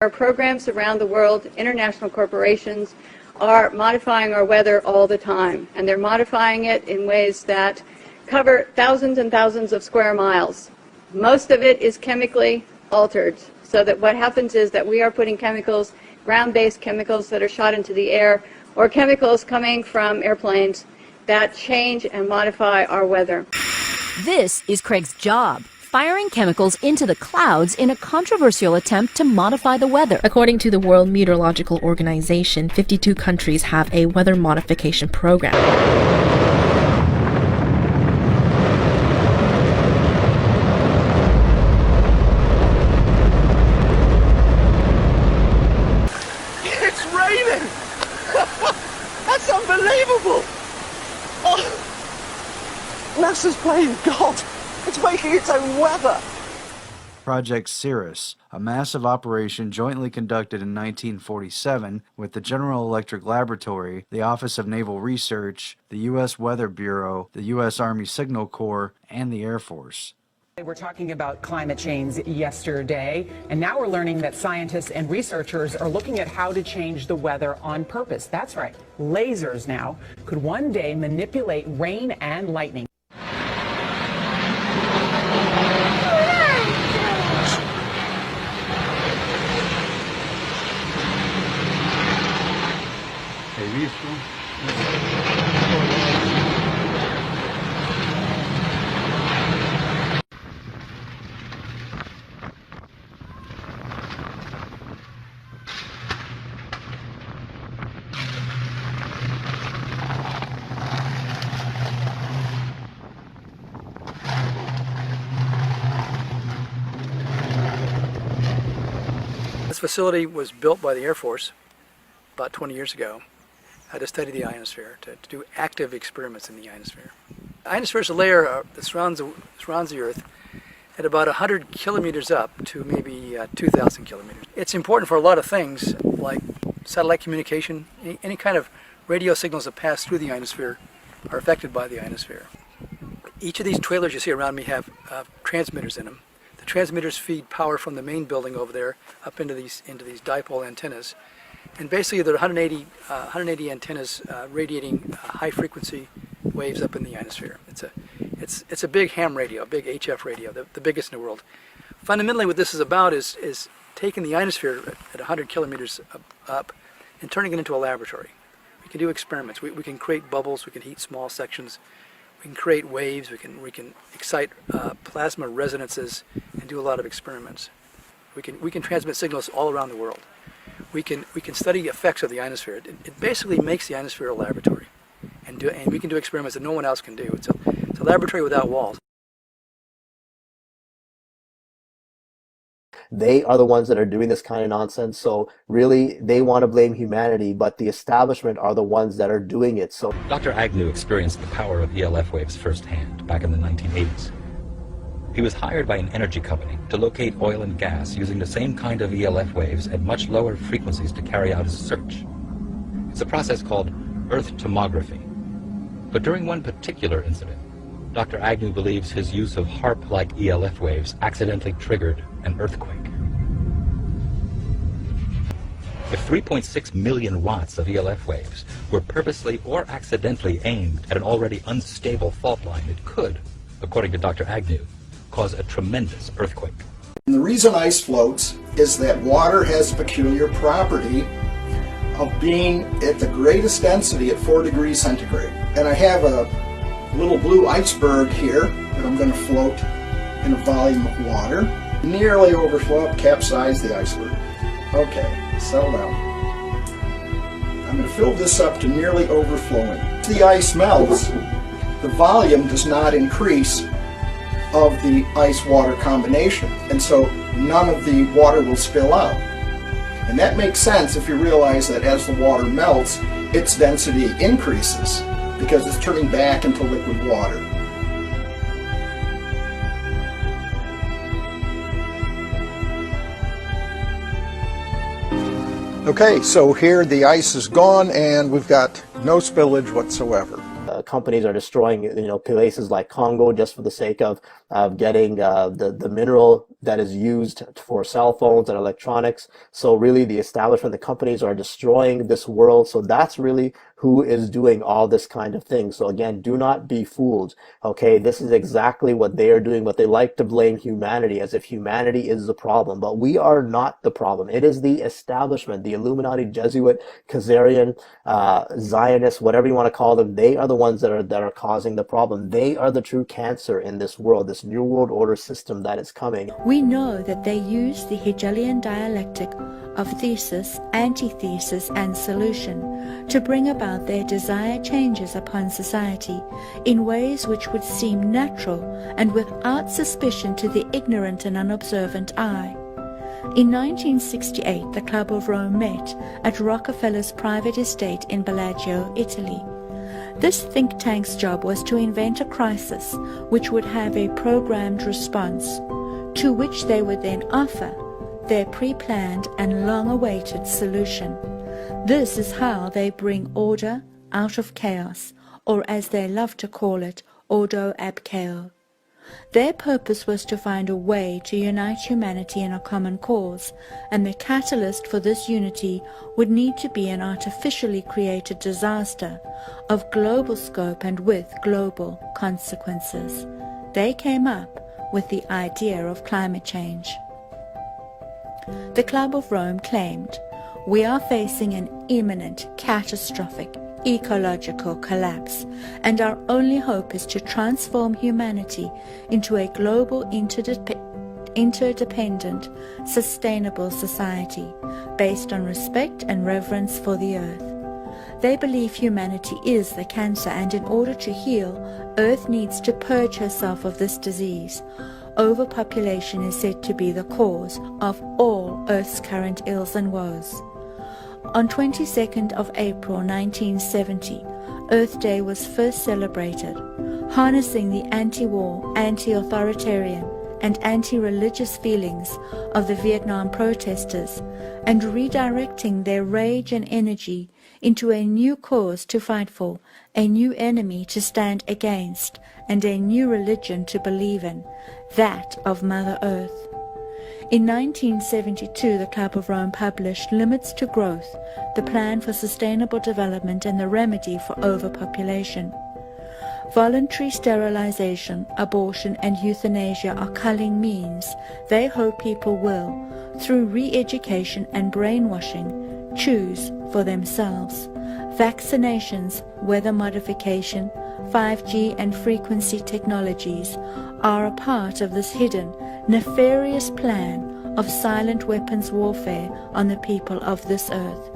Our programs around the world, international corporations, are modifying our weather all the time, and they're modifying it in ways that cover thousands and thousands of square miles. Most of it is chemically altered, so that what happens is that we are putting chemicals, ground-based chemicals that are shot into the air, or chemicals coming from airplanes that change and modify our weather. This is Craig's job, firing chemicals into the clouds in a controversial attempt to modify the weather. According to the World Meteorological Organization, 52 countries have a weather modification program. It's raining! That's unbelievable! Oh. NASA's playing God! It's making its own weather! Project Cirrus, a massive operation jointly conducted in 1947 with the General Electric Laboratory, the Office of Naval Research, the U.S. Weather Bureau, the U.S. Army Signal Corps, and the Air Force. We were talking about climate change yesterday, and now we're learning that scientists and researchers are looking at how to change the weather on purpose. That's right, lasers now could one day manipulate rain and lightning. This facility was built by the Air Force about 20 years ago to study the ionosphere, to do active experiments in the ionosphere. The ionosphere is a layer that surrounds the Earth at about 100 kilometers up to maybe 2,000 kilometers. It's important for a lot of things like satellite communication. Any kind of radio signals that pass through the ionosphere are affected by the ionosphere. Each of these trailers you see around me have transmitters in them. The transmitters feed power from the main building over there up into these dipole antennas. And basically there are 180 antennas radiating high-frequency waves up in the ionosphere. It's a big ham radio, a big HF radio, the biggest in the world. Fundamentally what this is about is taking the ionosphere at 100 kilometers up and turning it into a laboratory. We can do experiments. We can create bubbles, we can heat small sections, we can create waves, we can excite plasma resonances and do a lot of experiments. We can transmit signals all around the world. We can study effects of the ionosphere. It basically makes the ionosphere a laboratory, and we can do experiments that no one else can do. It's a laboratory without walls. They are the ones that are doing this kind of nonsense, so really they want to blame humanity, but the establishment are the ones that are doing it. So Dr. Agnew experienced the power of ELF waves firsthand back in the 1980s. He was hired by an energy company to locate oil and gas using the same kind of ELF waves at much lower frequencies to carry out his search. It's a process called Earth tomography. But during one particular incident, Dr. Agnew believes his use of HARP-like ELF waves accidentally triggered an earthquake. If 3.6 million watts of ELF waves were purposely or accidentally aimed at an already unstable fault line, it could, according to Dr. Agnew, cause a tremendous earthquake. And the reason ice floats is that water has a peculiar property of being at the greatest density at 4 degrees centigrade. And I have a little blue iceberg here that I'm going to float in a volume of water. Nearly overflow, capsize the iceberg. Okay, settle down. I'm going to fill this up to nearly overflowing. As the ice melts, the volume does not increase of the ice-water combination, and so none of the water will spill out. And that makes sense if you realize that as the water melts, its density increases because it's turning back into liquid water. Okay, so here the ice is gone and we've got no spillage whatsoever. Companies are destroying, places like Congo just for the sake of getting the mineral that is used for cell phones and electronics. So really the establishment, the companies are destroying this world. So that's really who is doing all this kind of thing. So again, do not be fooled. Okay, this is exactly what they are doing, but they like to blame humanity as if humanity is the problem. But we are not the problem. It is the establishment, the Illuminati, Jesuit, Khazarian, Zionists, whatever you want to call them. They are the ones that are causing the problem. They are the true cancer in this world, this new world order system that is coming. We know that they use the Hegelian dialectic of thesis, antithesis, and solution to bring about their desired changes upon society in ways which would seem natural and without suspicion to the ignorant and unobservant eye. In 1968, the Club of Rome met at Rockefeller's private estate in Bellagio, Italy. This think tank's job was to invent a crisis which would have a programmed response, to which they would then offer their pre-planned and long-awaited solution. This is how they bring order out of chaos, or as they love to call it, ordo ab chaos. Their purpose was to find a way to unite humanity in a common cause, and the catalyst for this unity would need to be an artificially created disaster of global scope and with global consequences. They came up with the idea of climate change. The Club of Rome claimed, "We are facing an imminent, catastrophic, ecological collapse, and our only hope is to transform humanity into a global interdependent, sustainable society based on respect and reverence for the earth." They believe humanity is the cancer, and in order to heal, Earth needs to purge herself of this disease. Overpopulation is said to be the cause of all Earth's current ills and woes. On 22nd of April 1970, Earth Day was first celebrated, harnessing the anti-war, anti-authoritarian, and anti-religious feelings of the Vietnam protesters and redirecting their rage and energy into a new cause to fight for, a new enemy to stand against, and a new religion to believe in, that of Mother Earth. In 1972, the Club of Rome published Limits to Growth, the Plan for Sustainable Development and the Remedy for Overpopulation. Voluntary sterilization, abortion, and euthanasia are culling means they hope people will, through re-education and brainwashing, choose for themselves. Vaccinations, weather modification, 5G and frequency technologies are a part of this hidden, nefarious plan of silent weapons warfare on the people of this earth.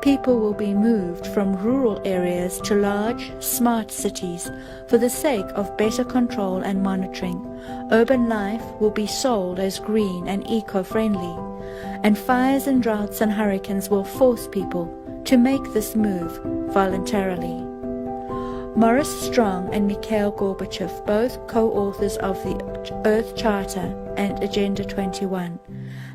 People will be moved from rural areas to large, smart cities for the sake of better control and monitoring. Urban life will be sold as green and eco-friendly, and fires and droughts and hurricanes will force people to make this move voluntarily. Morris Strong and Mikhail Gorbachev, both co-authors of the Earth Charter and Agenda 21,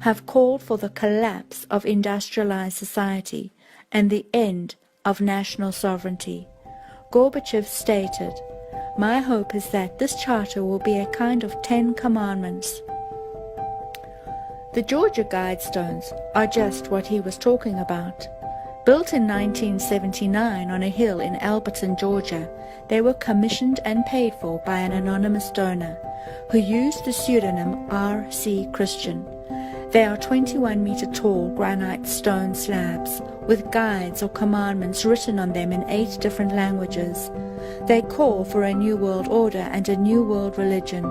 have called for the collapse of industrialized society and the end of national sovereignty. Gorbachev stated, "My hope is that this charter will be a kind of 10 commandments." The Georgia Guidestones are just what he was talking about. Built in 1979 on a hill in Alberton, Georgia, they were commissioned and paid for by an anonymous donor who used the pseudonym R.C. Christian. They are 21-meter tall granite stone slabs with guides or commandments written on them in 8 different languages. They call for a new world order and a new world religion.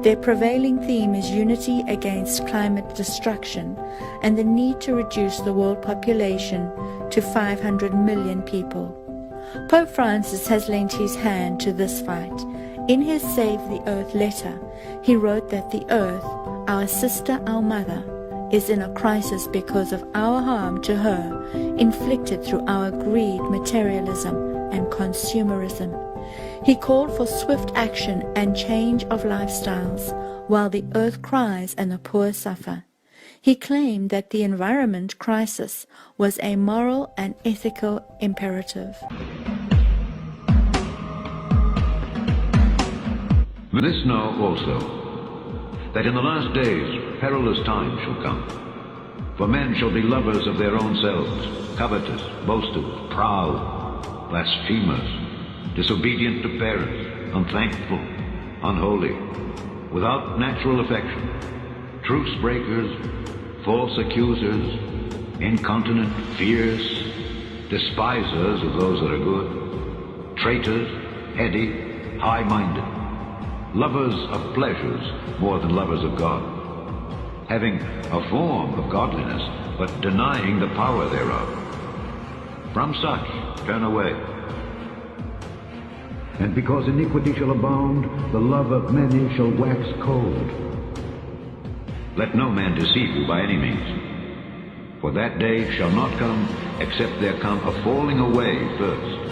Their prevailing theme is unity against climate destruction and the need to reduce the world population to 500 million people. Pope Francis has lent his hand to this fight. In his Save the Earth letter, he wrote that the earth, our sister, our mother, is in a crisis because of our harm to her, inflicted through our greed, materialism, and consumerism. He called for swift action and change of lifestyles, while the earth cries and the poor suffer. He claimed that the environment crisis was a moral and ethical imperative. This know also, that in the last days perilous times shall come. For men shall be lovers of their own selves, covetous, boasters, proud, blasphemers, disobedient to parents, unthankful, unholy, without natural affection, truce breakers, false accusers, incontinent, fierce, despisers of those that are good, traitors, heady, high-minded, lovers of pleasures more than lovers of God, having a form of godliness, but denying the power thereof. From such turn away. And because iniquity shall abound, the love of many shall wax cold. Let no man deceive you by any means, for that day shall not come except there come a falling away first,